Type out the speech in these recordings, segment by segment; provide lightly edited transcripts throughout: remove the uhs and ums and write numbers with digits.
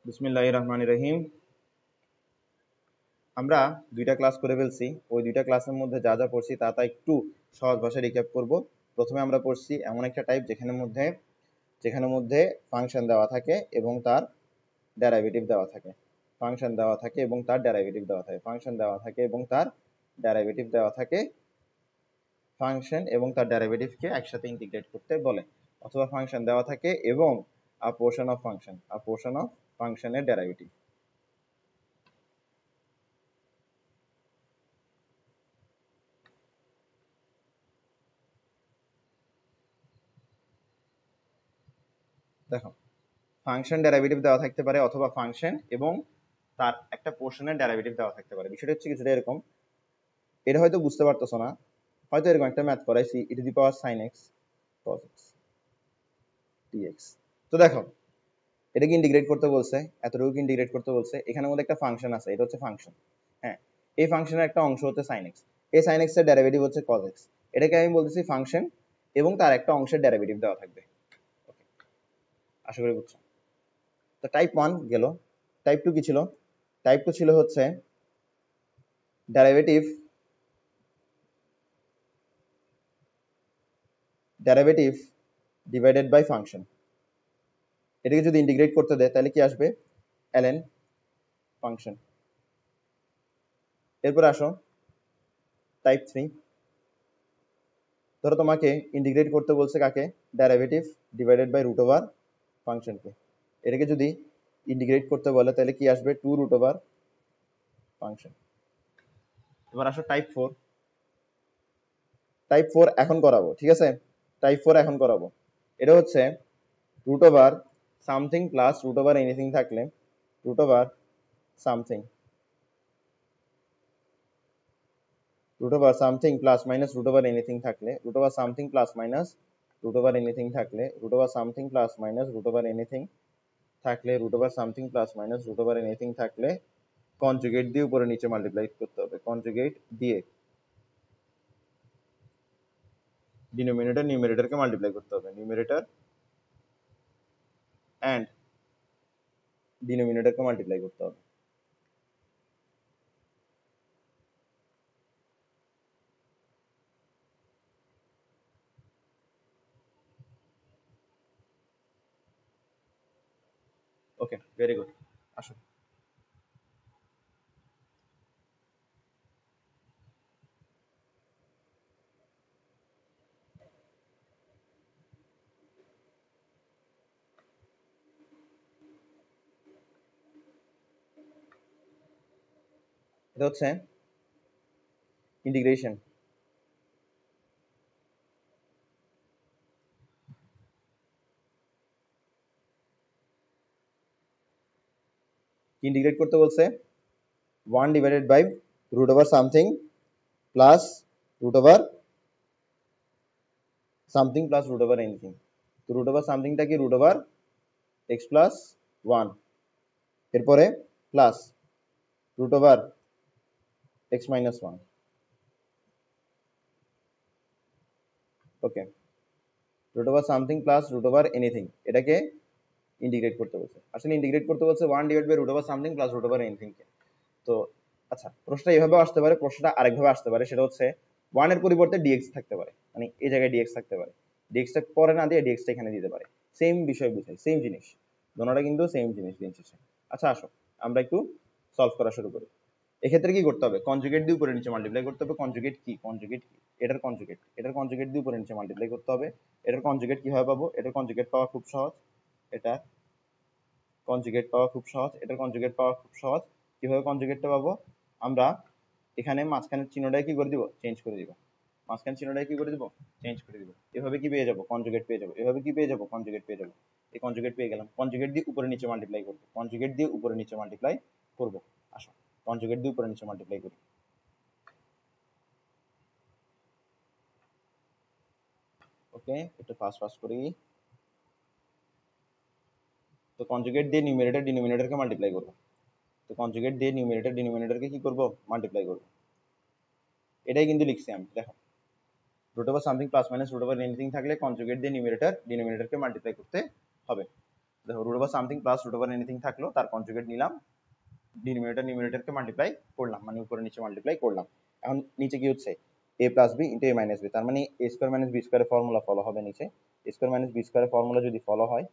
বিসমিল্লাহির রহমানির রহিম। আমরা দুইটা ক্লাস করে ফেলছি। ওই দুইটা ক্লাসের মধ্যে যা যা পড়ছি তা একটু সহজ ভাষায় রিক্যাপ করব। প্রথমে আমরা পড়ছি এমন একটা টাইপ যেখানে মধ্যে ফাংশন দেওয়া থাকে এবং তার ডেরাইভেটিভ দেওয়া থাকে। ফাংশন দেওয়া থাকে এবং তার ডেরাইভেটিভ দেওয়া থাকে। ফাংশন দেওয়া থাকে এবং তার ডেরাইভেটিভ দেওয়া থাকে। ফাংশন এবং তার ডেরিভেটিভকে একসাথে ইন্টিগ্রেট করতে বলে, অথবা ফাংশন দেওয়া থাকে এবং আ পোর্শন অফ ফাংশনের ডেরিভেটিভ। দেখো, ফাংশন ডেরিভেটিভ দেওয়া থাকতে পারে অথবা ফাংশন এবং তার একটা পোর্শনের ডেরিভেটিভ দেওয়া থাকতে পারে। বিষয়টা হচ্ছে কিছুটা এরকম, এটা হয়তো বুঝতে পারতেছো না, হয়তো এরকম একটা ম্যাথ করাইছি e two the power sin x cos x dx। তো দেখো, এটাকে ইন্টিগ্রেট করতে বলছে, এতটুকু ইন্টিগ্রেট করতে বলছে। এখানের মধ্যে একটা ফাংশন আছে, এটা হচ্ছে ফাংশন। হ্যাঁ, এই ফাংশনের একটা অংশ হচ্ছে sin x, এই sin x এর ডেরিভেটিভ হচ্ছে cos x। এটাকে আমি বলতেছি ফাংশন এবং তার একটা অংশের ডেরিভেটিভ দেওয়া থাকবে। ওকে, আশা করি বুঝছো। তো টাইপ 1 গেল। টাইপ 2 কি ছিল? টাইপ 2 ছিল হচ্ছে ডেরিভেটিভ ডিভাইডেড বাই ফাংশন। এটাকে যদি ইন্টিগ্রেট করতে দেয় তাহলে কি আসবে? ln function. এরপর আসো টাইপ 3। ধরো তোমাকে ইন্টিগ্রেট করতে বলছে কাকে? Derivative divided by root over ফাংশনকে। এটাকে যদি ইন্টিগ্রেট করতে বলে তাহলে কি আসবে? 2 রুট ওভার ফাংশন। এবার আসো টাইপ 4। টাইপ 4 এখন করাবো, ঠিক আছে? টাইপ 4 এখন করাবো। এটা হচ্ছে root over something plus root over anything থাকলে root over something, root over something plus minus root over anything থাকলে root over something plus minus root over anything থাকলে root over something plus minus root over anything থাকলে root over something plus minus root over anything থাকলে conjugate দিয়ে উপরে নিচে multiply করতে হবে। Conjugate দিয়ে ডিনোমিনেটর নিউমারেটরকে মাল্টিপ্লাই করতে হবে। নিউমারেটর এন্ড ডিনোমিনেটরকে মাল্টিপ্লাই করতে হবে। Okay, very good. আসো, এটা হচ্ছে ইন্টিগ্রেশন। ইন্টিগ্রেট করতে বলছে 1 divided by root over something plus root over something plus root over anything. তো রুট ওভার সামথিংটা কি? রুট ওভার এক্স প্লাস 1, এরপরে plus root over x minus 1। Okay, root over something plus root over anything, এটাকে integrate করতে বলছে। আসলে integrate করতে বলছে 1 divide by root over something plus root over anything কে। তো আচ্ছা, প্রশ্নটা এভাবে আসতে পারে, প্রশ্নটা আরেকভাবে আসতে পারে, সেটা হচ্ছে 1 এর পরিবর্তে dx থাকতে পারে, মানে এই জায়গায় dx থাকতে পারে। dx টা পরে না দিয়ে dx টা এখানে দিতে পারে। সেম বিষয় বুঝায়, সেম জিনিস, দোনোটা কিন্তু সেম জিনিস দিন শেষে। আচ্ছা আসো আমরা একটু সলভ করা শুরু করি। এক্ষেত্রে কি করতে হবে? কনজুগেট দিয়ে উপরে নিচে মাল্টিপ্লাই করতে হবে। কনজুগেট কি? কনজুগেট কি? এটার কনজুগেট দিয়ে উপরে নিচে মাল্টিপ্লাই করতে হবে। এটার কনজুগেট কিভাবে পাবো? এটার কনজুগেট পাওয়া খুব সহজ। এটা কনজুগেট পাওয়া খুব সহজ। এটার কনজুগেট পাওয়া খুব সহজ। কিভাবে কনজুগেটটা পাবো? আমরা এখানে মাঝখানের চিহ্নটাকে কি করে দিব? চেঞ্জ করে দিব। মাঝখানের চিহ্নটাকে কি করে দিব? চেঞ্জ করে দিব। এভাবে কি পেয়ে যাব? কনজুগেট পেয়ে যাব। এভাবে কি পেয়ে যাব? কনজুগেট পেয়ে যাব। এই কনজুগেট পেয়ে গেলাম। কনজুগেট দিয়ে উপরে নিচে মাল্টিপ্লাই করব। কনজুগেট দিয়ে উপরে নিচে মাল্টিপ্লাই করব। আসো কনজুগেট দিয়ে উপরে নিচে মাল্টিপ্লাই করি। ওকে, একটু ফাস্ট ফাস্ট করি। তো কনজুগেট দিয়ে নিউমারেটর ডিনোমিনেটরকে মাল্টিপ্লাই করব। তো কনজুগেট দিয়ে নিউমারেটর ডিনোমিনেটরকে কি করব? মাল্টিপ্লাই করব। এটাই কিন্তু লিখছি আমি, দেখো root over something plus minus root over anything থাকলে কনজুগেট দিয়ে নিউমারেটর ডিনোমিনেটরকে মাল্টিপ্লাই করতে হবে। দেখো root over something plus root over anything থাকলো, তার কনজুগেট নিলাম, ডিনোমিনেটর নিউমারেটরকে মাল্টিপ্লাই করলাম, মানে উপরে নিচে মাল্টিপ্লাই করলাম। এখন নিচে কি হচ্ছে a plus B into a minus B, তার মানে a স্কোয়ার মাইনাস বি স্কোয়ারের ফর্মুলা ফলো হবে নিচে। a স্কোয়ার মাইনাস বি স্কোয়ারের ফর্মুলা যদি ফলো হয়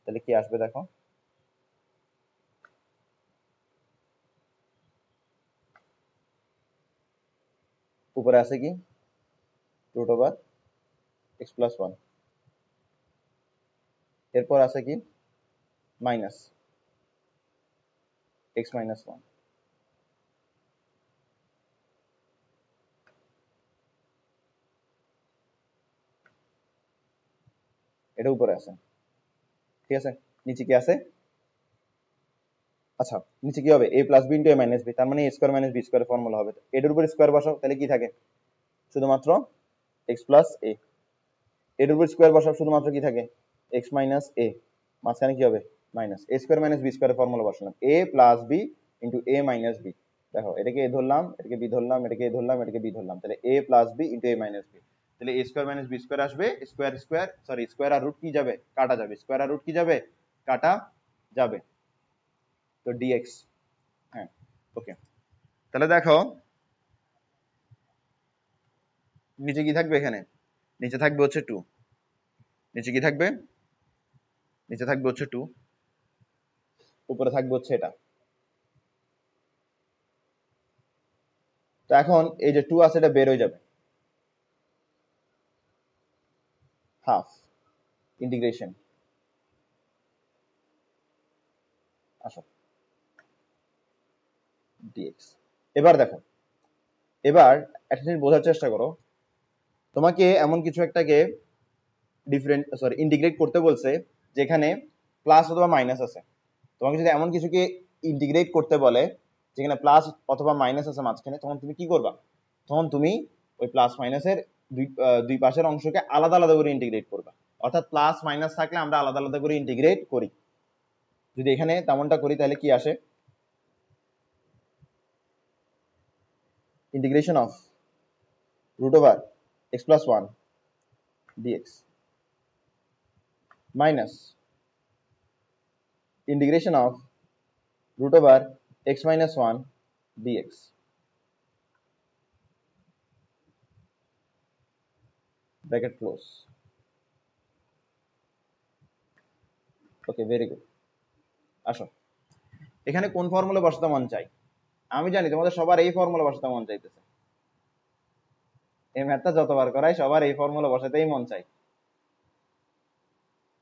তাহলে কি আসবে দেখো, উপরে আছে কি root over x plus one, এরপর আছে কি মাইনাস এক্স মাইনাস ওয়ান, এটা উপরে আছে। ঠিক আছে, নিচে কি আছে, আচ্ছা নিচে কি হবে a plus B into a minus B, তার মানে a square minus B square formula হবে, এটার উপর স্কোয়ার বসাও, তাহলে কি থাকে শুধুমাত্র এক্স প্লাস এ, এটার উপর স্কোয়ার বসাও শুধুমাত্র কি থাকে এক্স মাইনাস এ, মাঝখানে কি হবে minus A square minus B square formula বসালাম, A plus B into A minus B. দেখো এটাকে এ ধরলাম, এটাকে বি ধরলাম, এটাকে এ ধরলাম, এটাকে বি ধরলাম, তাহলে এ plus B into A minus B, তাহলে এ স্কোয়ার মাইনাস বি স্কোয়ার আসবে, স্কোয়ার স্কোয়ার সরি স্কোয়ার আর রুট কি যাবে কাটা যাবে, স্কোয়ার আর রুট কি যাবে কাটা যাবে, তো ডিএক্স। হ্যাঁ ওকে, তাহলে দেখো নিচে কি থাকবে, এখানে নিচে থাকবে হচ্ছে টু, নিচে কি থাকবে, নিচে থাকবে হচ্ছে টু, উপরে থাকবে হচ্ছে এটা। তো এখন এই যে টু আছে এটা বের হয়ে যাবে, হাফ ইন্টিগ্রেশন, আসো ডিএক্স। এবার দেখো, এবার একটা জিনিস বোঝার চেষ্টা করো, তোমাকে এমন কিছু একটাকে ডিফারেন্ট সরি ইন্টিগ্রেট করতে বলছে যেখানে প্লাস অথবা মাইনাস আছে, তোমাকে যদি এমন কিছুকে ইন্টিগ্রেট করতে বলে যেখানে প্লাস অথবা মাইনাস আছে মাঝখানে, তখন তুমি কি করবা, তখন তুমি ওই প্লাস মাইনাসের দুই পাশের অংশকে আলাদা আলাদা করে ইন্টিগ্রেট করবা, অর্থাৎ প্লাস মাইনাস থাকলে আমরা আলাদা আলাদা করে ইন্টিগ্রেট করি, যদি এখানে তেমনটা করি তাহলে কি আসে, integration of root over x plus 1 dx minus integration of root over x minus 1 dx, bracket close. Okay, very good. আসো এখানে কোন ফর্মুলা বসাতে মন চাই, আমি জানি তোমাদের সবার এই ফর্মুলা বসাতে মন চাইতেছে, এই ম্যাথটা যতবার করাই সবার এই ফর্মুলা বসাতেই মন চাই,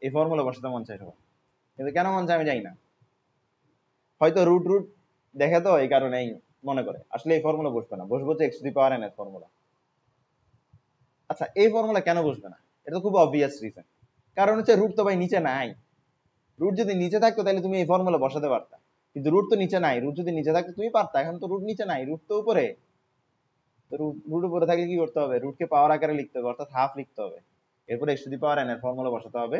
এই ফর্মুলা বসাতে মন চাই সবার, কিন্তু কেন মন চাই আমি জানি না, হয়তো রুট রুট দেখে তো এই কারণেই মনে করে, আসলে এই ফর্মুলা বসবে না, বসবো হচ্ছে x to the power N এর ফর্মুলা। আচ্ছা এই ফর্মুলা কেন বসবে না, এটা তো খুব অবভিয়াস রিজন, কারণ হচ্ছে রুট তো ভাই নিচে নাই, রুট যদি নিচে থাকতো তাহলে তুমি এই ফর্মুলা বসাতে পারতা, কিন্তু রুট তো নিচে নাই, রুট যদি নিচে থাকতো তুমি পারতা, এখন তো রুট নিচে নাই, রুট তো উপরে, তো রুট উপরে থাকলে কি করতে হবে, রুটকে পাওয়ার আকারে লিখতে হবে, অর্থাৎ হাফ লিখতে হবে, এরপরে x to the power N এর ফর্মুলা বসাতে হবে,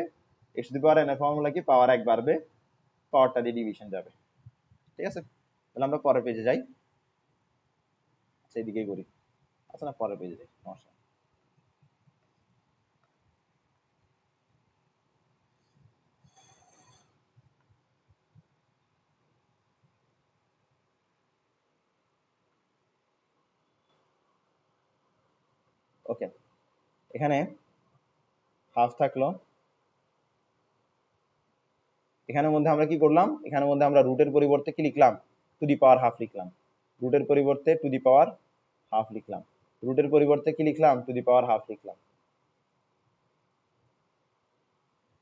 x to the power N এর ফর্মুলা কি পাওয়ার এক বাড়বে, পাওয়ারটা দিয়ে ডিভিশন যাবে। ঠিক আছে, তাহলে আমরা পরের পেজে যাই, সেই দিকেই করি, আচ্ছা না পরের পেজে যাই, সমস্যা ওকে, এখানে হাফ থাকলো, এখানের মধ্যে আমরা কি করলাম, এখানের মধ্যে আমরা রুটের পরিবর্তে কি লিখলাম টু দি পাওয়ার হাফ লিখলাম, রুটের পরিবর্তে টু দি পাওয়ার হাফ লিখলাম, রুটের পরিবর্তে কি লিখলাম টু দি পাওয়ার হাফ লিখলাম,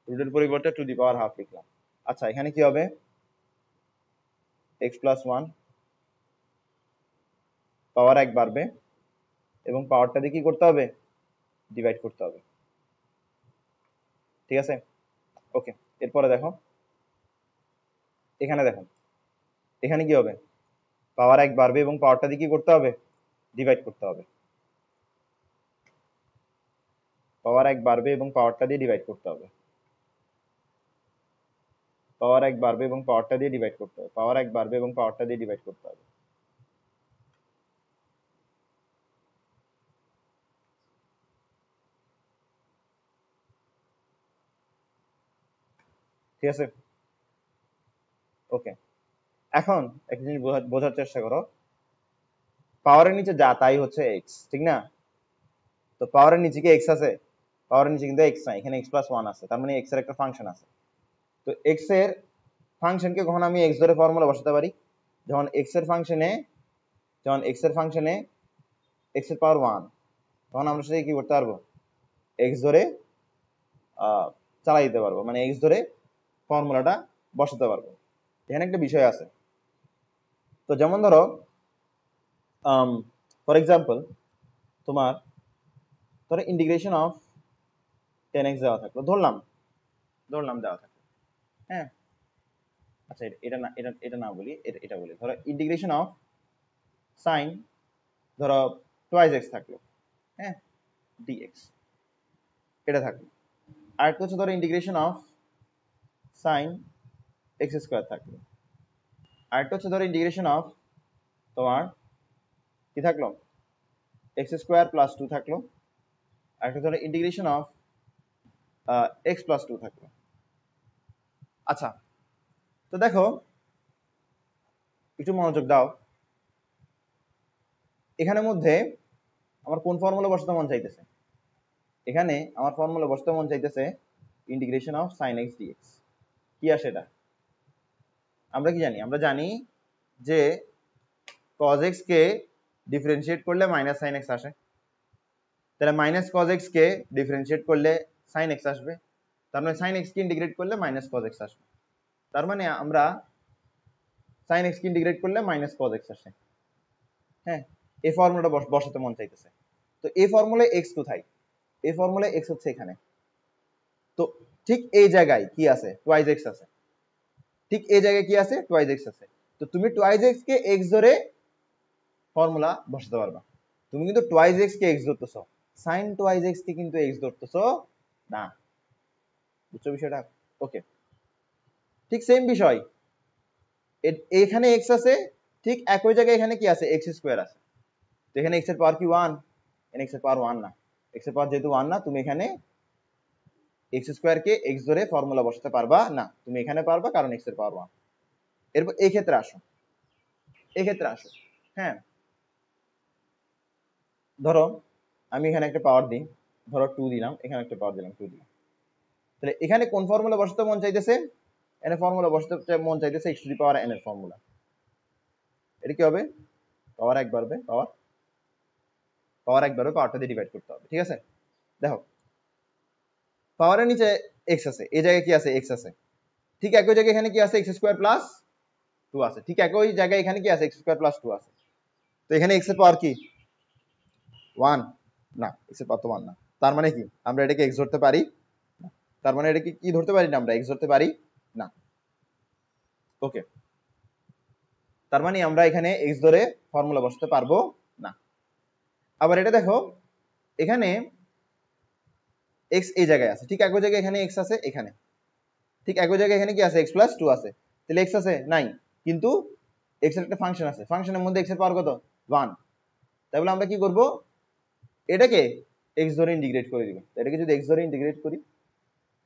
রুটের পরিবর্তে টু দি পাওয়ার হাফ লিখলাম। আচ্ছা এখানে কি হবে এক্স প্লাস ওয়ান, পাওয়ার এক বাড়বে এবং পাওয়ারটা দিয়ে কি করতে হবে ডিভাইড করতে হবে। ঠিক আছে ওকে, এরপরে দেখো এখানে দেখো, এখানে কি হবে পাওয়ার এক বাড়বে এবং পাওয়ারটা দিয়ে কি করতে হবে ডিভাইড করতে হবে, পাওয়ার এক বাড়বে এবং পাওয়ারটা দিয়ে ডিভাইড করতে হবে, পাওয়ার এক বাড়বে এবং পাওয়ারটা দিয়ে ডিভাইড করতে হবে, পাওয়ার এক বাড়বে এবং পাওয়ারটা দিয়ে ডিভাইড করতে হবে। ঠিক আছে, ওকে, এখন একটা জিনিস বোঝার চেষ্টা করো, পাওয়ারের নিচে যা তাই হচ্ছে এক্স, ঠিক না? তো পাওয়ারের নিচে কি এক্স আছে? পাওয়ারের নিচে কিন্তু এক্স নাই, এখানে এক্স প্লাস ওয়ান আছে, তার মানে এক্স এর একটা ফাংশন আছে। তো এক্স এর ফাংশনকে কখন আমি এক্স ধরে ফর্মুলা বসাতে পারি? যখন এক্স এর ফাংশনে এক্স এর পাওয়ার ওয়ান, তখন আমরা সেটাকে কি করতে পারবো? এক্স ধরে চালাই দিতে পারবো, মানে এক্স ধরে ফর্মুলাটা বসাতে পারবো। এখানে একটা বিষয় আছে। তো যেমন ধরো ফর এক্সাম্পল, তোমার ধরো ইন্টিগ্রেশন অফ 10x দেওয়া থাকলো, ধরলাম দেওয়া থাকলো, হ্যাঁ। আচ্ছা, এটা না, এটা না বলি, এটা বলি। ধরো ইন্টিগ্রেশন অফ সাইন, ধরো টুয়াইস এক্স থাকলো, হ্যাঁ, dx, এটা থাকলো। আর একটা হচ্ছে ধরো integration of sine x square থাকলো। আর একটা হচ্ছে ধরো ইন্টিগ্রেশন অফ তোমার কি থাকলো, এক্স স্কোয়ার প্লাস টু থাকলো। আর একটা ধরো integration of X plus two থাকলো। আচ্ছা, তো দেখো, একটু মনোযোগ দাও, এখানের মধ্যে আমার কোন ফর্মুলা বসাতে মন চাইতেছে? এখানে আমার ফর্মুলা বসাতে মন চাইতেছে integration of sine X DX. কি আসে এটা? আমরা কি জানি? আমরা জানি যে cos x কে ডিফারেন্সিয়েট করলে মাইনাস সাইন এক্স আসে, তাহলে মাইনাস cos x কে ডিফারেন্সিয়েট করলে সাইন এক্স আসবে, তার মানে সাইন এক্স কে ইন্টিগ্রেট করলে মাইনাস cos x আসবে, তার মানে আমরা সাইন এক্স কে ইন্টিগ্রেট করলে মাইনাস cos x আসে। হ্যাঁ, এই ফর্মুলাটা বসাতে মন চাইতেছে। তো এই ফর্মুলায় এক্স কোথায়? এই ফর্মুলায় এক্স হচ্ছে এখানে। তো ঠিক এই জায়গায় কি আছে? টুয়াইস এক্স আছে। ঠিক এই জায়গায় কি আছে? টুয়াইস এক্স আছে। তো তুমি টুয়াইস এক্স কে এক্স ধরে ফর্মুলা বসাতে পারবা। তুমি কিন্তু টুয়াইস এক্স কে এক্স ধরতেছো, সাইন টুয়াইস এক্স কে কিন্তু এক্স ধরতেছো না। বুঝছো বিষয়টা? ওকে, ঠিক সেম বিষয়, এখানে এক্স আছে, ঠিক একই জায়গায় এখানে কি আছে? এক্স স্কোয়ার আছে। তো এখানে এক্স এর পাওয়ার কি ওয়ান? এখানে এক্স এর পাওয়ার ওয়ান না। এক্স এর পাওয়ার যেহেতু ওয়ান না, তুমি এখানে এক্স স্কোয়ার কে এক্স ধরে ফর্মুলা বসাতে পারবা না। তুমি এখানে পারবা, কারণ এক্স এর পাওয়ার ওয়ান। এরপর এই ক্ষেত্রে আসো, হ্যাঁ, ধরো আমি এখানে একটা পাওয়ার দিই, ধরো টু দিলাম, এখানে একটা পাওয়ার দিলাম, টু দিলাম। তাহলে এখানে কোন ফর্মুলা বসাতে মন চাইতেছে? এখানে ফর্মুলা বসাতে মন চাইতেছে x to the power N এর ফর্মুলা। এটা কি হবে? পাওয়ার এক বাড়বে, পাওয়ারটা দিয়ে ডিভাইড করতে হবে, ঠিক আছে? দেখো, পাওয়ারের নিচে এক্স আছে, এই জায়গায় কি আছে? এক্স আছে। ঠিক একই জায়গায় এখানে কি আছে? এক্স স্কোয়ার প্লাস টু আছে। ঠিক একই জায়গায় এখানে কি আছে? এক্স স্কোয়ার প্লাস টু আছে। তো এখানে এক্স এর পাওয়ার কি? ওয়ান না, এক্স এর পাওয়ার তো ওয়ান না। তার মানে কি আমরা এটাকে এক্স ধরতে পারি না। তার মানে এটাকে কি ধরতে পারি না? আমরা এক্স ধরতে পারি না। ওকে, তার মানে আমরা এখানে এক্স ধরে ফর্মুলা বসাতে পারবো না। আবার এটা দেখো, এখানে এক্স এই জায়গায় আছে, ঠিক একই জায়গায় এখানে এক্স আছে, এখানে ঠিক একই জায়গায় এখানে কি আছে? এক্স প্লাস টু আছে। তাহলে এক্স আছে নাই, কিন্তু এক্স এর একটা ফাংশন আছে, ফাংশনের মধ্যে এক্স এর পাওয়ার কত? ওয়ান। তাই বলে আমরা কি করব? এটাকে এক্স ধরে ইন্টিগ্রেট করে দিব। এটাকে যদি এক্স ধরে ইন্টিগ্রেট করি,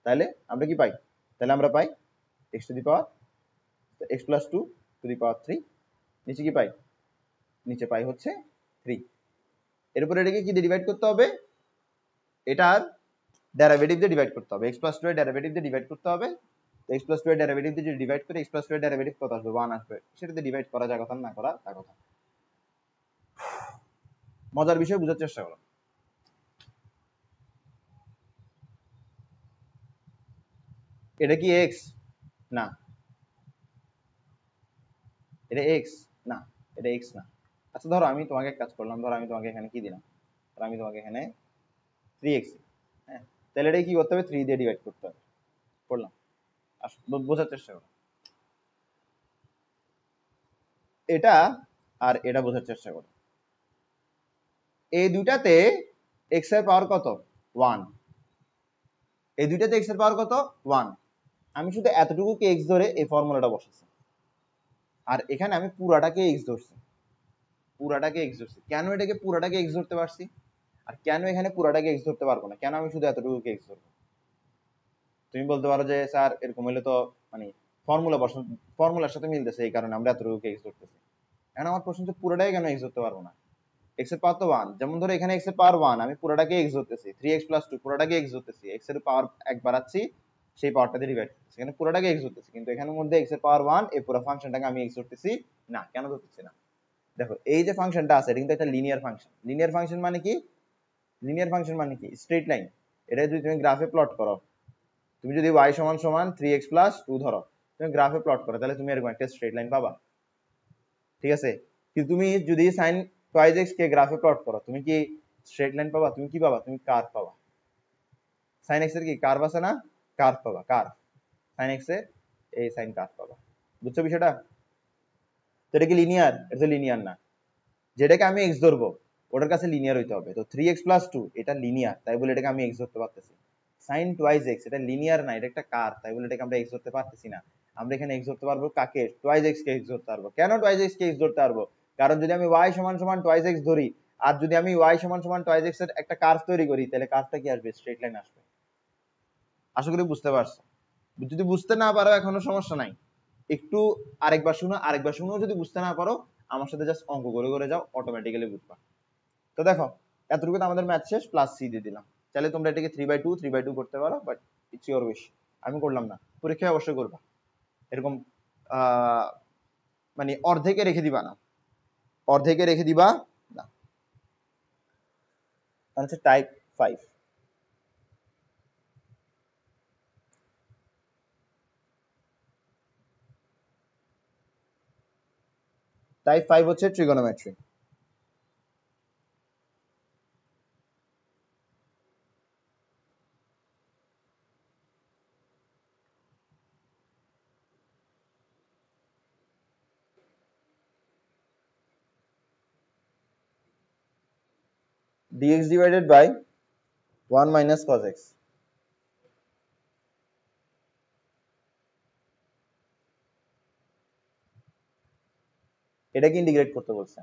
তাহলে আমরা কি পাই? তাহলে আমরা পাই x to the power x plus two to the power three. নিচে কি পাই? নিচে পাই হচ্ছে থ্রি। এরপর এটাকে কি দিয়ে ডিভাইড করতে হবে? এটার ডেরিভেটিভ দিয়ে ডিভাইড করতে হবে, এক্স প্লাস টু এর ডেরিভেটিভ দিয়ে ডিভাইড করতে হবে। তো এক্স প্লাস টু এর ডেরিভেটিভ দিয়ে যদি ডিভাইড করে, এক্স প্লাস টু এর ডেরিভেটিভ কত আসবে? ওয়ান আসবে। সেটাতে ডিভাইড করা যায় কথা, না করা তা কথা। মজার বিষয় বোঝার চেষ্টা করো। এটা কি এক্স? না। এটা এক্স না, এটা এক্স না। আচ্ছা, ধরো আমি তোমাকে এক কাজ করলাম, ধরো আমি তোমাকে এখানে কি দিলাম? আমি তোমাকে এখানে থ্রি এক্স, হ্যাঁ, তাহলে এটা কি করতে হবে? থ্রি দিয়ে ডিভাইড করতে হবে। করলাম, বোঝার চেষ্টা করো এটা, আর এটা বোঝার চেষ্টা করো। এই দুইটাতে এক্স এর পাওয়ার কত? ওয়ান। এই দুইটাতে এক্স এর পাওয়ার কত? ওয়ান। আমি শুধু এতটুকু কে এক্স ধরে এই ফর্মুলাটা বসাচ্ছি, আর এখানে আমি পুরাটাকে এক্স ধরছি, কেন এটাকে পুরাটাকে এক্স ধরতে পারছি, আর কেন এখানে পুরাটাকে এক্স ধরতে পারবো না? কেন আমি শুধু এতটুকু কে এক্স ধরবো? তুমি বলতে পারো যে স্যার এরকম হলে তো মানে ফর্মুলার সাথে মিলতেছে, এই কারণে আমরা এতটুকু এক্স ধরতেছি। এখন আমার প্রশ্ন হচ্ছে পুরোটাই কেন এক্স ধরতে পারবো না? এক্স এর পাওয়ার তো 1, যেমন ধরো এখানে এক্স এর পাওয়ার 1, আমি পুরোটাকে এক্স ধরতেছি, 3x + 2 পুরোটাকে এক্স ধরতেছি, এক্স এর পাওয়ার 1 বাড়াচ্ছি, সেই পাওয়ারটা দিয়ে ডিভাইড করতেছি, এখানে পুরোটাকে এক্স ধরতেছি, কিন্তু এখানের মধ্যে এক্স এর পাওয়ার 1 এই পুরো ফাংশনটাকে আমি এক্স ধরতেছি না। কেন ধরতেছি না? দেখো এই যে ফাংশনটা আছে এটা কিন্তু একটা লিনিয়ার ফাংশন। লিনিয়ার ফাংশন মানে কি? লিনিয়ার ফাংশন মানে কি? Straight line. এটা যদি তুমি গ্রাফে প্লট করো, তুমি যদি y = 3x + 2 ধরো, তুমি গ্রাফে প্লট করো, তাহলে তুমি এরকম একটা স্ট্রেট লাইন পাবা, ঠিক আছে? কিন্তু তুমি যদি sin টুয়াইস x কে গ্রাফে প্লট করো, তুমি কি স্ট্রেট লাইন পাবা? তুমি কি পাবা? তুমি কার্ভ পাবা। sin x এর কি কার্ভ আছে না? কার্ভ পাবা, কার্ভ। sin x এর এই sin কার্ভ পাবা। বুঝছো বিষয়টা? তো এটা কি লিনিয়ার? এটা তো লিনিয়ার না। যেটাকে আমি x ধরবো ওটার কাছে লিনিয়ার হইতে হবে। তো 3x + 2 এটা লিনিয়ার, তাই বলে এটাকে আমি x ধরতে পারতেছি। sin টুয়াইস x এটা লিনিয়ার না, এটা একটা কার্ভ, তাই বলে এটাকে আমরা x ধরতে পারতেছি না। আমরা এখানে x ধরতে পারবো কাকে? টুয়াইস x কে x ধরতে পারবো। কেন টুয়াইস x কে x ধরতে পারবো? কারণ যদি আমি y = টুয়াইস x ধরি, আর যদি আমি y = টুয়াইস x এর একটা কার্ভ তৈরি করি, তাহলে কার্ভটা কি আসবে? স্ট্রেট লাইন আসবে। আশা করি বুঝতে পারছো। যদি বুঝতে না পারো এখনো সমস্যা নাই, একটু আরেকবার শুনো, যদি বুঝতে না পারো আমার সাথে জাস্ট অঙ্ক করে করে যাও, অটোমেটিক্যালি বুঝবা। তো দেখো এতটুকু তো আমাদের ম্যাথ শেষ, প্লাস সি দিয়ে দিলাম। চাইলে তোমরা এটাকে 3/2 করতে পারো, বাট ইটস ইওর উইশ। আমি করলাম না, পরীক্ষায় অবশ্যই করবা। এরকম মানে অর্ধেকে রেখে দিবা না, অর্ধেকে রেখে দিবা না। হচ্ছে টাইপ 5। টাইপ 5 হচ্ছে trigonometry. dx divided by 1 minus cos x, এটাকে ইন্টিগ্রেট করতে বলছে।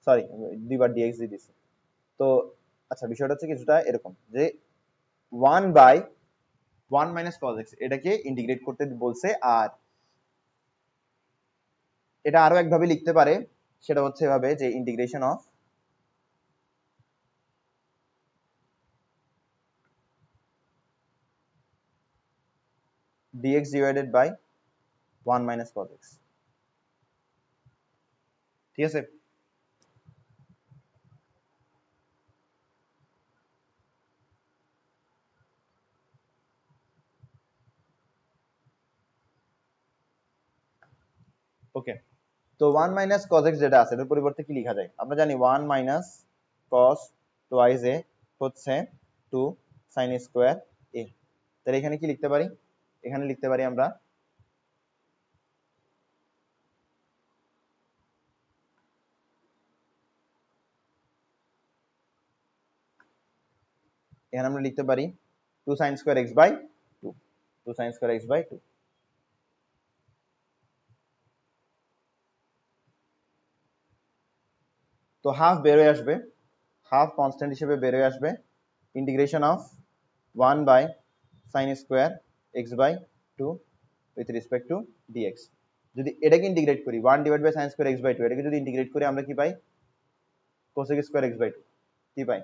সরি, দুইবার dx দিয়ে দিছি। তো আচ্ছা, বিষয়টা হচ্ছে কিছুটা এরকম যে 1/1 minus cos x এটাকে ইন্টিগ্রেট করতে বলছে। আর এটা আরো একভাবে লিখতে পারে, সেটা হচ্ছে এভাবে যে integration of dx divided by 1 minus cos x, ঠিক আছে? ওকে, তো 1 minus cos x যেটা আছে এটার পরিবর্তে কি লেখা যায়? আমরা জানি 1 minus cos twice a হচ্ছে 2 sin square a। তাহলে এখানে কি লিখতে পারি? এখানে লিখতে পারি আমরা এখানে আমরা লিখতে পারি 2 sin square x by 2, 2 sin square x by 2। তো হাফ বের হয়ে আসবে, হাফ কনস্ট্যান্ট হিসেবে বের হয়ে আসবে। Integration of 1 by sin square x by 2 with respect to dx। যদি এটাকে ইন্টিগ্রেট করি 1 divided by sin square x by 2, এটাকে যদি ইন্টিগ্রেট করি আমরা কি পাই? cosec square x by 2 কি পাই?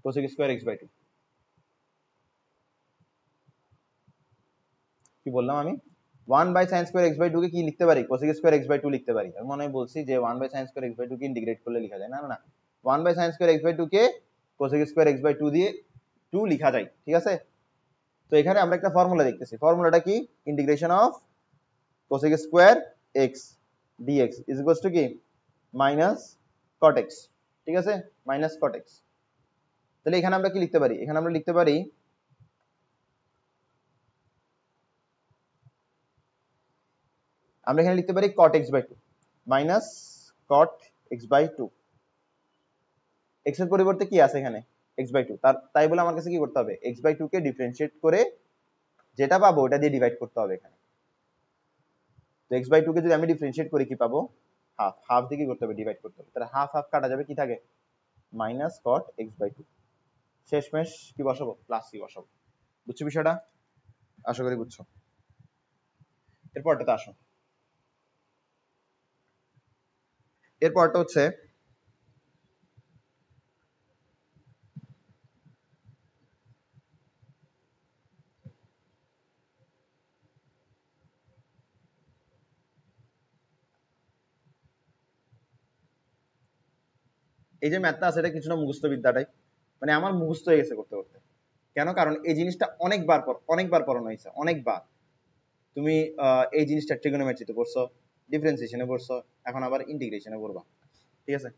cosec square x by 2 কি বললাম আমি? 1 by sin square x by 2 কে কি লিখতে পারি? cosec square x by 2 লিখতে পারি। আমি মনে হয় বলছি যে 1 by sin square x by 2 K integrate করলে লেখা যায়। না না না, 1 by sin square x by 2 K cosec square x by 2 দিয়ে 2 লেখা যায়, ঠিক আছে? তো এখানে আমরা একটা ফর্মুলা দেখতেছি, ফর্মুলাটা কি? Integration of cosec square x dx is equals to কি? মাইনাস cot x, ঠিক আছে? Minus cot x। তাহলে এখানে আমরা কি লিখতে পারি? এখানে আমরা লিখতে পারি আমরা এখানে লিখতে পারি cot x by 2 minus cot x by 2। x এর পরিবর্তে কি আছে এখানে? x by 2। তাই বলে আমার কাছে কি করতে হবে? x by 2 কে ডিফারেন্সিয়েট করে যেটা পাবো ওটা দিয়ে ডিভাইড করতে হবে এখানে। তো x by 2 কে যদি আমি ডিফারেন্সিয়েট করি কি পাবো? হাফ। হাফ দিয়ে কি করতে হবে? ডিভাইড করতে হবে। তাহলে হাফ হাফ কাটা যাবে, কি থাকে? Minus cot x by 2। শেষমেশ কি বসাবো? প্লাস সি বসাবো। বুঝছো বিষয়টা? আশা করি বুঝছো। এরপরটাতে আসো। এরপরটা হচ্ছে এই যে ম্যাথটা আছে এটা কিছুটা মুখস্থ বিদ্যাটাই, মানে আমার মুখস্থ হয়ে গেছে করতে করতে। কেন? কারণ এই জিনিসটা অনেকবার পড়ানো হয়েছে, অনেকবার। তুমি এই জিনিসটা ট্রিগোনোমেট্রিতে পড়ছো, ডিফারেন্সিয়েশনে পড়ছো, এখন আবার ইন্টিগ্রেশনে পড়বা। ঠিক আছে?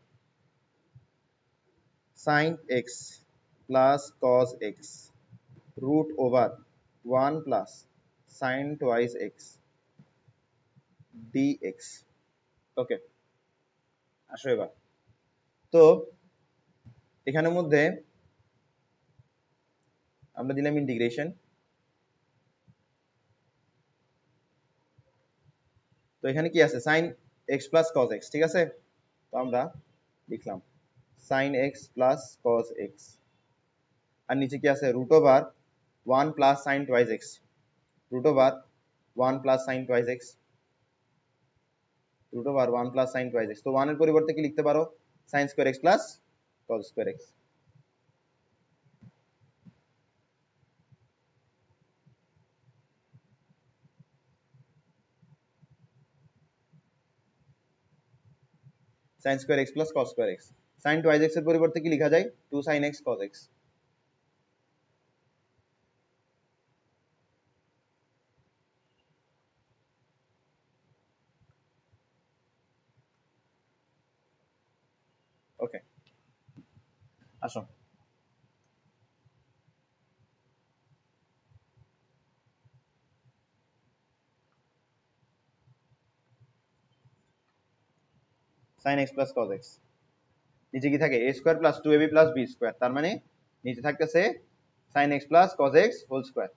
sin x plus cos x root over 1 plus sin twice x dx। ওকে, আসো এবার। তো এখানের মধ্যে আমরা দিলাম ইন্টিগ্রেশন। তো এখানে কি আছে? sin x plus cos x, ঠিক আছে? তো আমরা লিখলাম sin x plus cos x, আর নিচে কি আছে? root over 1 plus sin twice x, root over 1 plus sin twice x, root over 1 plus sin twice x। তো 1 এর পরিবর্তে কি লিখতে পারো? sin square x plus cos square x। sin square x plus cos square x, sin twice x এর পরিবর্তে কি লেখা যায়? 2 sin x cos x। ওকে, আসো। sin x plus cos x, নিচে কি থাকে? a square plus 2ab plus b square, তার মানে নিচে থাকতেছে sin x plus cos x whole square.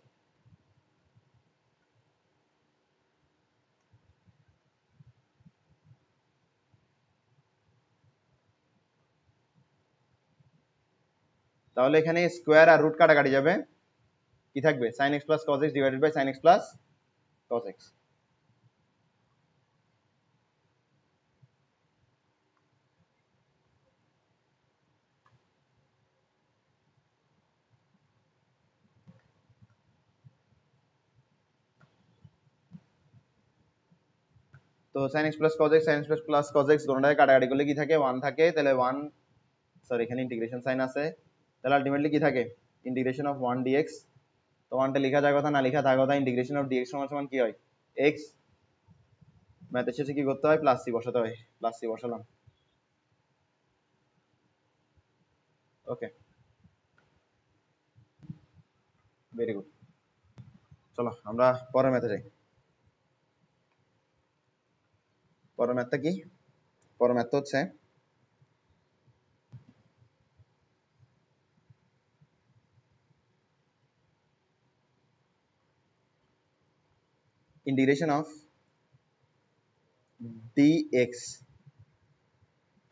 তাহলে এখানে স্কয়ার আর রুট কাটাকাটি যাবে, কি থাকবে? sin x plus cos x divided by sin x plus cos x। তো sin x plus cos x, sin x plus cos x দোনোটাকে কাটাকাটি করলে কি থাকে? 1 থাকে, তাহলে 1, সরি এখানে ইন্টিগ্রেশন সাইন আছে, তাহলে আলটিমেটলি কি থাকে? Integration of 1 dx। তো 1 টা লেখা যায় কথা, না লেখা থাকা কথা, ইন্টিগ্রেশন অফ dx সমান সমান কি হয়? x। ম্যাথের শেষে কি করতে হয়? প্লাস সি বসাতে হয়, প্লাস সি বসালাম। ওকে, ভেরি গুড। চলো আমরা পরের ম্যাথে যাই। পরের ম্যাথটা কি? পরের ম্যাথটা হচ্ছে integration of dx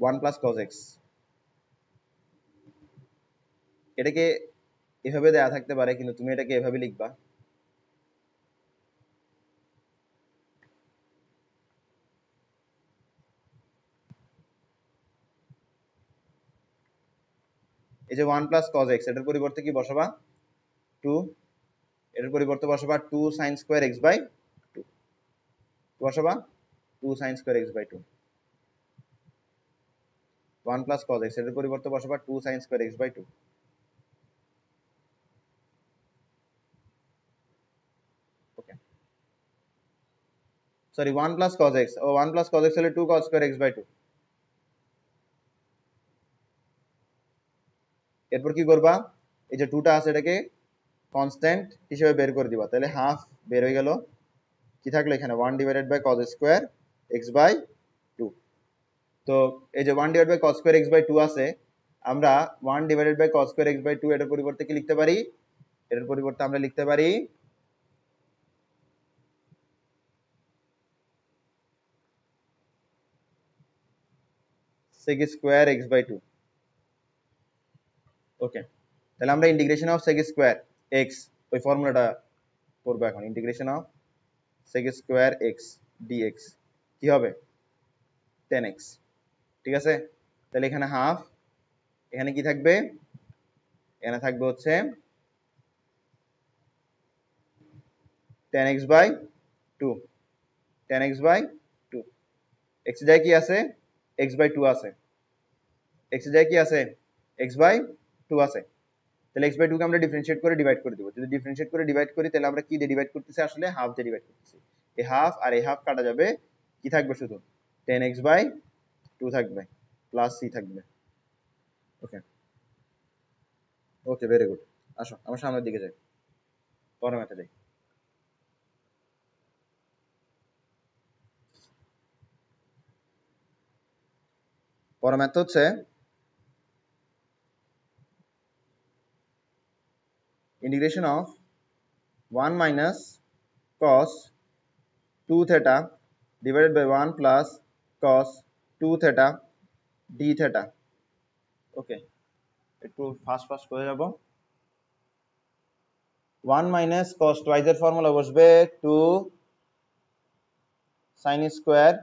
1 plus cos x। এটাকে এভাবে দেয়া থাকতে পারে, কিন্তু তুমি এটাকে এভাবে লিখবা, এই যে 1 plus cos x, এটার পরিবর্তে কি বসাবা? 2। এটার পরিবর্তে বসাবা 2 sin square x by 2, বসাবা 2 sin square x by 2। 1 plus cos x, এটার পরিবর্তে বসাবা 2 sin square x by 2। Okay, sorry 1 plus cos x, ও 1 plus cos x হলে 2 cos square x by 2। এরপর কি করবা? এই যে 2 টা আছে এটাকে কনস্ট্যান্ট হিসেবে বের করে দিবা, তাহলে হাফ বের হয়ে গেল। কি থাকলো এখানে? 1 divided by cos square x by 2। তো এই যে 1 divided by cos square x by 2 আছে, আমরা 1 divided by cos square x by 2 এটার পরিবর্তে কি লিখতে পারি? এটার পরিবর্তে আমরা লিখতে পারি sec square x by 2। Okay, তাহলে আমরা integration of sec square x, ওই ফর্মুলাটা করবো এখন integration of sec square X DX কি হবে 10x, ঠিক আছে। তাহলে এখানে হাফ, এখানে কি থাকবে, এখানে থাকবে হচ্ছে 10x by 2, 10x by 2, x এর জায়গায় কি আছে x বাই 2 আছে, x এর জায়গায় কি আছে x বাই 2 আছে। তাহলে x বাই 2 কে আমরা ডিফারেন্সিয়েট করে ডিভাইড করে দেব। যদি ডিফারেন্সিয়েট করে ডিভাইড করি তাহলে আমরা কি দিয়ে ডিভাইড করতেছি, আসলে হাফ দিয়ে ডিভাইড করতেছি। এই হাফ আর এই হাফ কাটা যাবে, কি থাকবে শুধু 10x বাই 2 থাকবে প্লাস c থাকবে। ওকে ওকে ভেরি গুড। আসো আমরা সামনের দিকে যাই, পরের ম্যাথে যাই। পরের ম্যাথ হচ্ছে integration of 1 minus cos 2 theta divided by 1 plus cos 2 theta d theta। ওকে একটু ফাস্ট ফাস্ট করে যাব। 1 minus cos twice এর ফর্মুলা বসবে 2 sin স্কয়ার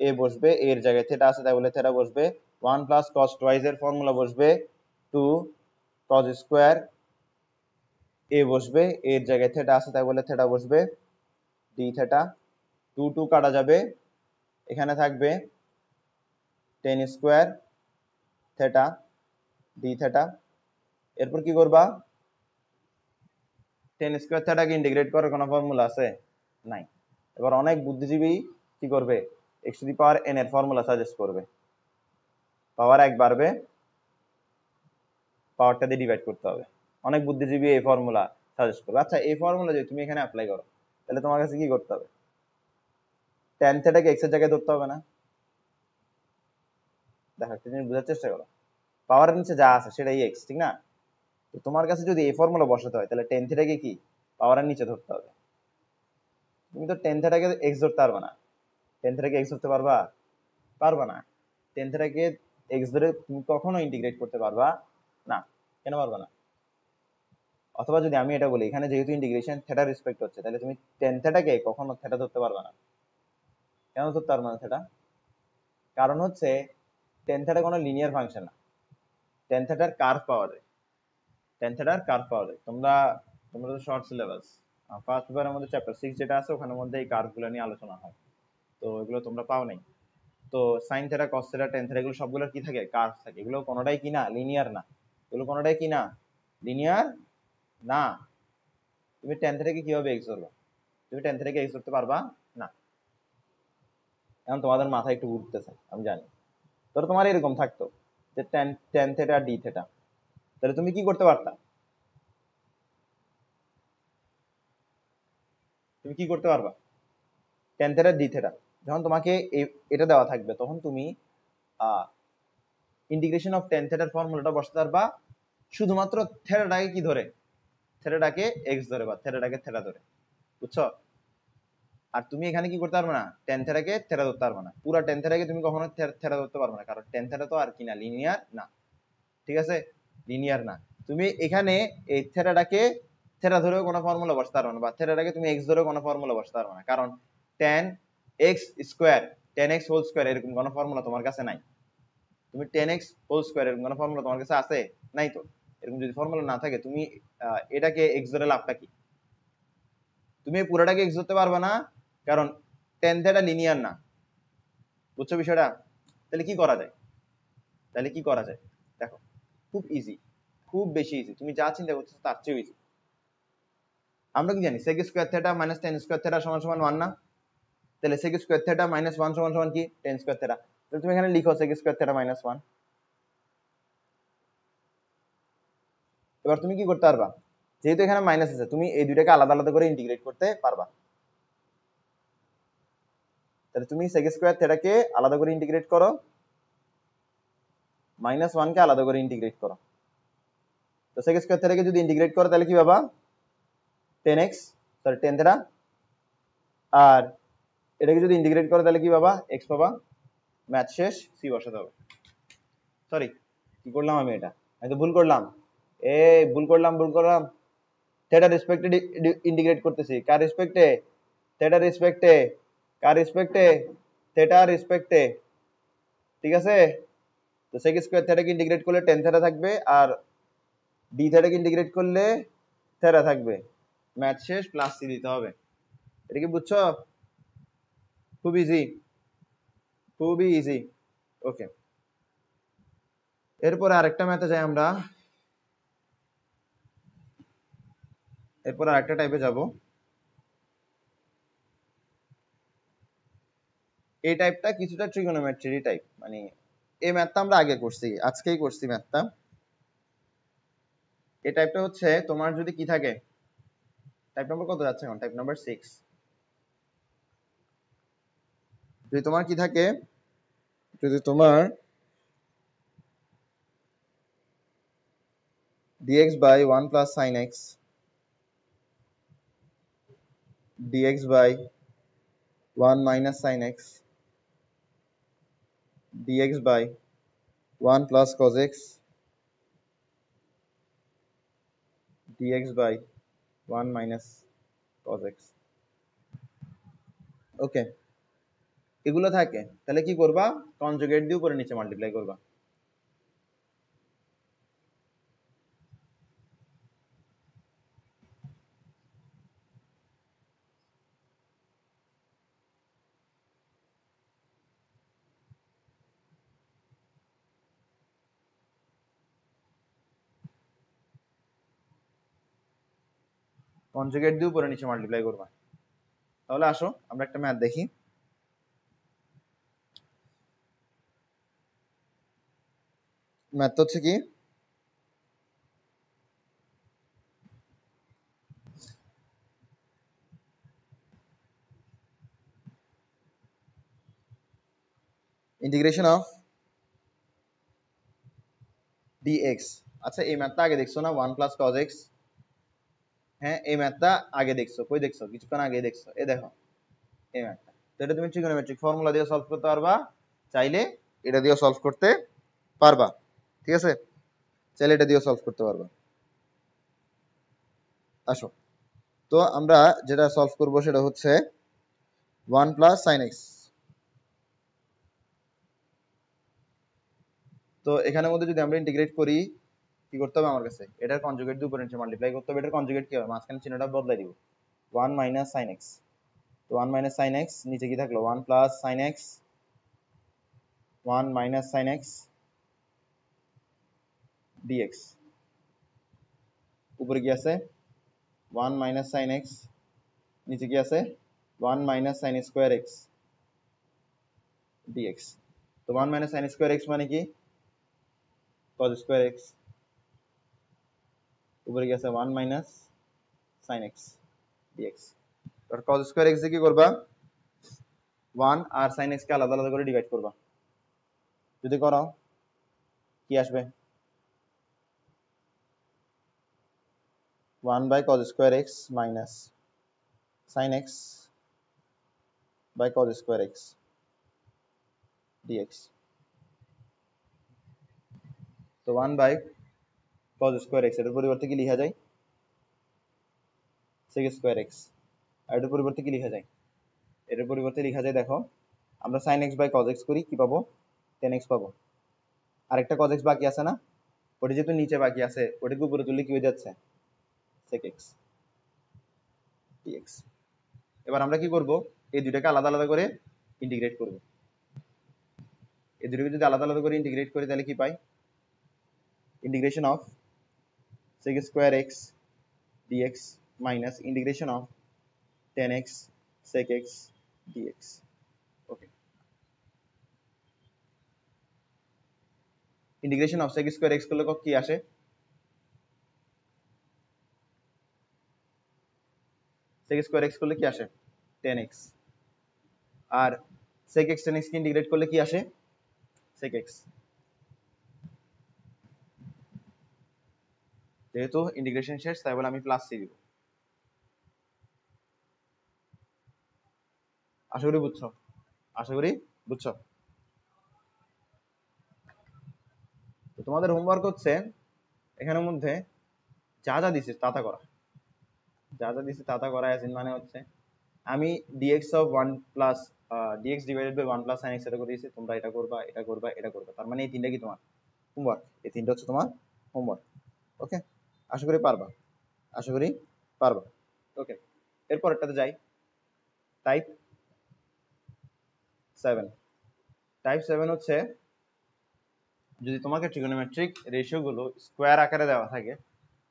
a বসবে, a এর জায়গায় থিটা আছে তাই বলে থিটা বসবে। 1 plus cos twice এর ফর্মুলা বসবে 2 cos স্কয়ার a বসবে, a এর জায়গায় থিটা আছে তাই বলে থিটা বসবে d থিটা। 2 2 কাটা যাবে, এখানে থাকবে tan square theta d theta. এরপর কি করবা, tan স্কয়ার থিটাকে ইন্টিগ্রেট করার কোনো ফর্মুলা আছে নাই। এবার অনেক বুদ্ধিজীবী কি করবে, x two the power n এর ফর্মুলা সাজেস্ট করবে। পাওয়ার 1 বাড়বে, পাওয়ারটা দিয়ে ডিভাইড করতে হবে। অনেক বুদ্ধিজীবী এই ফর্মুলা সাজেস্ট করবে। আচ্ছা এই ফর্মুলা যদি তুমি এখানে অ্যাপ্লাই করো তাহলে তোমার কাছে কি করতে হবে, tan থিটাকে x এর জায়গায় ধরতে হবে না। দেখো একটু তুমি বোঝার চেষ্টা করো, পাওয়ারের নিচে যা আছে সেটাই x, ঠিক না। তো তোমার কাছে যদি এই ফর্মুলা বসাতে হয় তাহলে tan থিটাকে কি পাওয়ারের নিচে ধরতে হবে। তুমি তো tan থিটাকে x ধরতে পারবে না, tan থিটাকে x ধরতে পারবা, পারবা না। tan থিটাকে x ধরে তুমি কখনো ইন্টিগ্রেট করতে পারবা না, কেন পারবা না। অথবা যদি আমি এটা বলি, এখানে যেহেতু ইন্টিগ্রেশন থিটা রেসপেক্ট হচ্ছে তাহলে তুমি tan থিটাকে কখনো থিটা ধরতে পারবা না। কেন ধরতে পারবা না থিটা, কারণ হচ্ছে tan থিটা কোনো লিনিয়ার ফাংশন না, tan থিটার কার্ভ পাওয়া যায়, tan থিটার কার্ভ পাওয়া যায়। তোমরা তোমরা তো শর্ট সিলেবাস, ফার্স্ট পেপারের মধ্যে চ্যাপ্টার 6 যেটা আছে ওখানের মধ্যে এই কার্ভগুলো নিয়ে আলোচনা হয়, তো এগুলো তোমরা পাও নাই। তো sine theta cos theta tan theta এগুলো সবগুলোর কি থাকে, কার্ভ থাকে। এগুলো কোনোটাই কি না লিনিয়ার না, এগুলো কোনোটাই কি না লিনিয়ার না। তুমি টেন থিটাকে কিভাবে এক্স ধরবে, তুমি টেন থিটাকে এক্স ধরতে পারবা না। এখন তোমাদের মাথায় একটু ঘুরতেছে আমি জানি। ধরো তোমার এরকম থাকতো যে ten tan theta D theta, তাহলে তুমি কি করতে পারতা, তুমি কি করতে পারবা, টেন থিটা ডি থিটা যখন তোমাকে এটা দেওয়া থাকবে তখন তুমি ইন্টিগ্রেশন অফ টেন থিটার ফর্মুলাটা বসাতে পারবা শুধুমাত্র থিটাটাকে কি ধরে, থিটাটাকে এক্স ধরে বা থিটাটাকে থিটা ধরে, বুঝছো। আর তুমি এখানে কি করতে পারবে না, টেন থিটাকে থিটা ধরতে পারবে না, পুরো টেন থিটাকে তুমি কখনো থিটা ধরতে পারবে না, কারণ টেন থিটা তো আর কি না লিনিয়ার না, ঠিক আছে, লিনিয়ার না। তুমি এখানে এই থিটাটাকে থিটা ধরেও কোনো ফর্মুলা বসাতে পারবে না, বা থিটাটাকে তুমি এক্স ধরেও কোনো ফর্মুলা বসাতে পারবে না, কারণ tan x square, tan x whole square এরকম কোনো ফর্মুলা তোমার কাছে নাই। তুমি tan x হোল স্কয়ার এরকম কোনো ফর্মুলা তোমার কাছে আছে নাই। তো এরকম যদি ফর্মুলা না থাকে তুমি এটাকে x ধরে লাভটা কি, তুমি এই পুরোটাকে x ধরতে পারবে না, কারণ tan থিটা লিনিয়ার না, বুঝছো বিষয়টা। তাহলে কি করা যায়, তাহলে কি করা যায়, দেখো খুব ইজি, খুব বেশি ইজি, তুমি যা চিন্তা করছো তার চেয়েও ইজি। আমরা কি জানি sec square theta minus tan square theta সমান সমান 1 না, তাহলে sec স্কয়ার থিটা মাইনাস 1 সমান সমান কি tan স্কয়ার থিটা। তাহলে তুমি এখানে লিখো sec স্কয়ার থিটা মাইনাস 1। এবার তুমি কি করতে পারবা, যেহেতু এখানে মাইনাস আছে তুমি এই দুইটাকে আলাদা আলাদা করে ইন্টিগ্রেট করতে পারবা। তাহলে তুমি sec স্কয়ার থিটাকে আলাদা করে ইন্টিগ্রেট করো, মাইনাস 1 কে আলাদা করে ইন্টিগ্রেট করো। তো sec স্কয়ার থিটাকে যদি ইন্টিগ্রেট করো তাহলে কি পাবা, tan x সরি tan থিটা, আর এটাকে যদি ইন্টিগ্রেট করো তাহলে কি পাবা, x পাবা। ম্যাথ শেষ, সি বসাতে হবে। সরি কি করলাম আমি, এটা আমি তো ভুল করলাম, ভুল করলাম। থিটার রেসপেক্টে ইন্টিগ্রেট করতেছি, কার রেসপেক্টে? থিটার রেসপেক্টে। কার রেসপেক্টে? থিটার রেসপেক্টে। ঠিক আছে, তো sec স্কয়ার থিটাকে ইন্টিগ্রেট করলে tan থিটা থাকবে, আর d থিটাকে ইন্টিগ্রেট করলে থিটা থাকবে। ম্যাথ শেষ, প্লাস সি দিতে হবে। এটা কি বুঝছো? খুব ইজি, খুবই ইজি। ওকে, এরপরে আরেকটা ম্যাথে যাই আমরা। এরপর আরেকটা টাইপে যাব। এই টাইপটা কিছুটা ট্রিগোনোমেট্রি টাইপ, মানে এই ম্যাথটা আমরা আগে করছি, আজকেই করছি ম্যাথটা। এই টাইপটা হচ্ছে তোমার যদি কি থাকে, টাইপ নাম্বার কত যাচ্ছে এখন? Type number 6। যদি তোমার কি থাকে, যদি তোমার dx by 1 plus sin x, dx by 1 minus sin x, dx by 1 plus cos x, dx by 1 minus cos x। ওকে, এগুলো থাকে, তাহলে কি করবা? কনজুগেট দিয়ে উপরে নিচে মাল্টিপ্লাই করবা। কনজুগেট দিয়ে উপরে নিচে মাল্টিপ্লাই করবা। তাহলে আসো আমরা একটা ম্যাথ দেখি। ম্যাথ হচ্ছে কি, ইন্টিগ্রেশন অফ dx। আচ্ছা, এই ম্যাথটা আগে দেখছো না, 1 plus cos x? হ্যাঁ, এই ম্যাথটা আগে দেখছো, কই দেখছো? কিছুক্ষণ আগে দেখছো, এই দেখো এই ম্যাথটা। তো এটা তুমি ট্রিগোনোমেট্রিক ফর্মুলা দিয়ে সলভ করতে পারবা, চাইলে এটা দিয়ে সলভ করতে পারবা। ঠিক আছে, চাইলে এটা দিয়ে সলভ করতে পারবা। আসো, তো আমরা যেটা সলভ করব সেটা হচ্ছে 1 plus sin x। তো এখানের মধ্যে যদি আমরা ইন্টিগ্রেট করি, কি করতে হবে আমার কাছে? এটার কনজুগেট দিয়ে উপরে নিচে মাল্টিপ্লাই করতে হবে। এটার কনজুগেট কি হবে? মাঝখানে চিহ্নটা বদলাই দিব, 1 minus sin x। তো 1 minus sin x, নিচে কি থাকলো? 1 plus sin x, 1 minus sin x dx। উপরে কি আছে? 1 minus sin x, নিচে কি আছে? 1 minus sin square x dx। তো 1 minus sin square x মানে কি? cos square x। উপরে কি আছে? 1 minus sin x dx। আর cos square x দিয়ে কি করবা? 1 আর sin x কে আলাদা আলাদা করে ডিভাইড করবা। যদি করো কি আসবে? 1 by cos square x minus sin x by cos square x dx। তো 1 by cos square x এর পরিবর্তে কি লেখা যায়? sec square x। আর এর পরিবর্তে কি লেখা যায়? এর পরিবর্তে লেখা যায়, দেখো আমরা sin x by cos x করি, কি পাবো? tan x পাবো। আরেকটা cos x বাকি আছে না, ওটা যেহেতু নিচে বাকি আছে, ওটাকে উপরে তুললে কি হয়ে যাচ্ছে? sec x dx। এবার আমরা কি করব? এই দুইটাকে আলাদা আলাদা করে ইন্টিগ্রেট করব। এই দুটোকে যদি আলাদা আলাদা করে ইন্টিগ্রেট করি তাহলে কি পাই? Integration of sec square x dx minus integration of tan x sec x dx। Okay, integration of sec square x করলে কি আসে? sec square x করলে কি আসে? tan x। আর sec x tan x কে ইন্টিগ্রেট করলে কি আসে? sec x। যেহেতু ইন্টিগ্রেশন শেষ, তাই বলে আমি প্লাস সি দিব। আশা করি বুঝছো, আশা করি বুঝছো। তো তোমাদের হোমওয়ার্ক হচ্ছে এখানের মধ্যে যা যা দিছে তা তা করা। যা যা দিছে তা তা করাই আছেন, মানে হচ্ছে আমি dx of 1 plus dx divided by 1 plus sin x এটা করে দিয়েছি, তোমরা এটা করবা এটা করবা এটা করবা, তার মানে এই তিনটা কি তোমার হোমওয়ার্ক, এই তিনটা হচ্ছে তোমার হোমওয়ার্ক। ওকে, আশা করি পারবা, আশা করি পারবা। ওকে, এরপর একটাতে যাই, টাইপ 7। টাইপ 7 হচ্ছে যদি তোমাকে ট্রিগোনোমেট্রিক রেশিও গুলো স্কোয়ার আকারে দেওয়া থাকে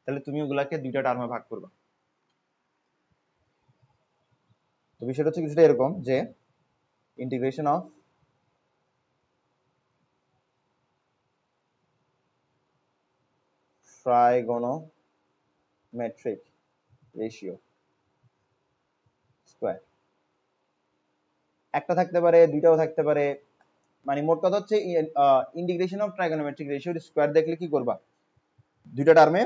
তাহলে তুমি ওগুলাকে দুইটা টার্মে ভাগ করবা। তো বিষয়টা হচ্ছে কিছুটা এরকম যে integration of trigonometric ratio square, একটা থাকতে পারে দুইটাও থাকতে পারে, মানে মোট কথা হচ্ছে ইন্টিগ্রেশন অফ ট্রাইগোনোমেট্রিক রেশিওর স্কোয়ার দেখলে কি করবা, দুইটা টার্মে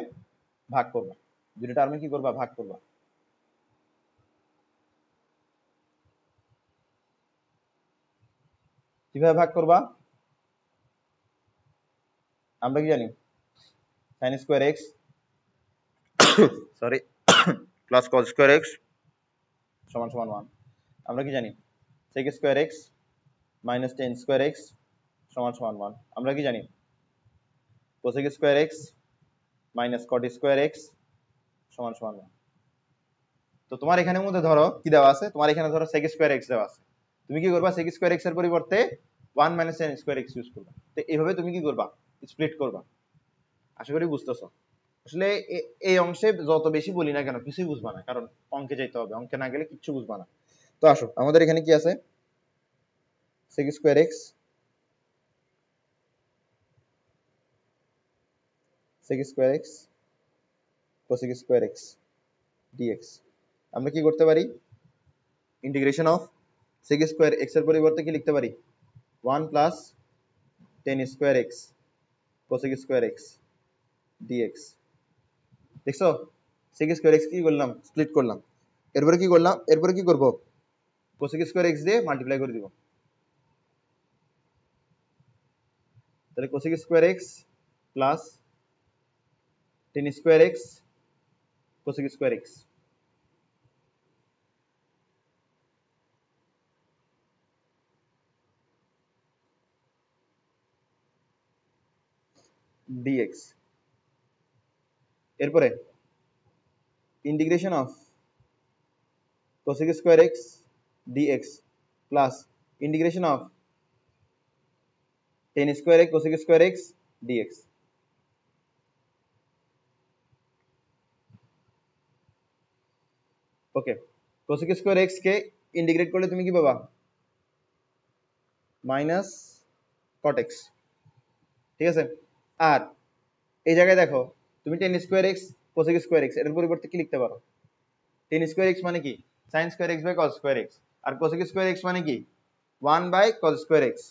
ভাগ করবা, দুইটা টার্মে কি করবা, ভাগ করবা। কিভাবে ভাগ করবা, আমরা কি জানি sin square X sorry plus cos square x সমান সমান 1। আমরা কি জানি sec square x minus tan square x সমান সমান 1। আমরা কি জানি cosec square x minus cot square x সমান সমান 1। তো তোমার এখানের মধ্যে ধরো কি দেওয়া আছে, তোমার এখানে ধরো sec স্কোয়ার এক্স দেওয়া আছে, তুমি কি করবা sec স্কোয়ার এক্স এর পরিবর্তে 1 minus tan square x use করবা। তো এইভাবে তুমি কি করবা, স্প্লিট করবা। আশা করি বুঝতেছো। আসলে এই অংশে যত বেশি বলি না কেন কিছুই বুঝবা না, কারণ অঙ্কে যাইতে হবে, অঙ্কে না গেলে কিচ্ছু বুঝবা না। তো আসো আমাদের এখানে কি আছে, sec square x sec square x cosec square x dx। আমরা কি করতে পারি, integration of sec square x এর পরিবর্তে কি লিখতে পারি 1 plus tan square x cosec square x dx। দেখছো sec স্কোয়ার এক্স কি করলাম, স্প্লিট করলাম, এরপরে কি করলাম, এরপরে কি করব cosec স্কোয়ার এক্স দিয়ে মাল্টিপ্লাই করে দিব, তাহলে cosec square x plus tan square x cosec square x dx। এরপরে integration of cosec square x dx plus integration of tan square x cosec square x dx। Okay, cosec square x K integrate করলে তুমি কি পাবা, minus cot x, ঠিক আছে। আর এই জায়গায় দেখো তুমি tan square x cosec square x এর পরিবর্তে কি লিখতে পারো, tan স্কোয়ার এক্স মানে কি sin square X by cos square X, আর cosec স্কোয়ার এক্স মানে কি 1 by cos square X,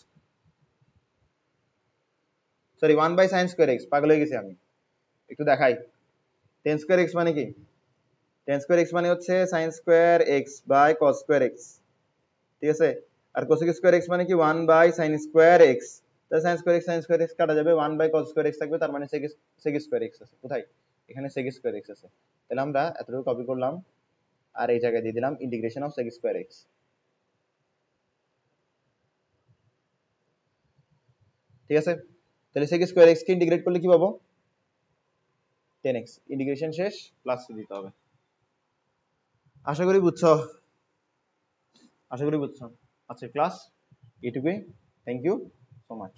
sorry 1 by sin square X, পাগল হয়ে গেছি আমি, একটু দেখাই। tan স্কোয়ার এক্স মানে কি, tan স্কোয়ার এক্স মানে হচ্ছে sin square X by cos square X, ঠিক আছে। আর cosec স্কোয়ার এক্স মানে কি 1 বাই sin স্কোয়ার এক্স, তাহলে sin স্কোয়ার এক্স কাটা যাবে, 1 বাই cos স্কোয়ার এক্স থাকবে, তার মানে sec স্কোয়ার এক্স আছে কোথায়, এখানে sec স্কোয়ার এক্স আছে। তাহলে আমরা এতটুকু কপি করলাম আর এই জায়গায় দিয়ে দিলাম integration of sec square X, ঠিক আছে। তাহলে sec স্কোয়ার এক্স কে ইন্টিগ্রেট করলে কি পাবো 10x, ইন্টিগ্রেশন শেষ, প্লাস দিতে হবে। আশা করি বুঝছো, আশা করি বুঝছো। আচ্ছা ক্লাস এটুকুই, থ্যাংক ইউ সো মাচ।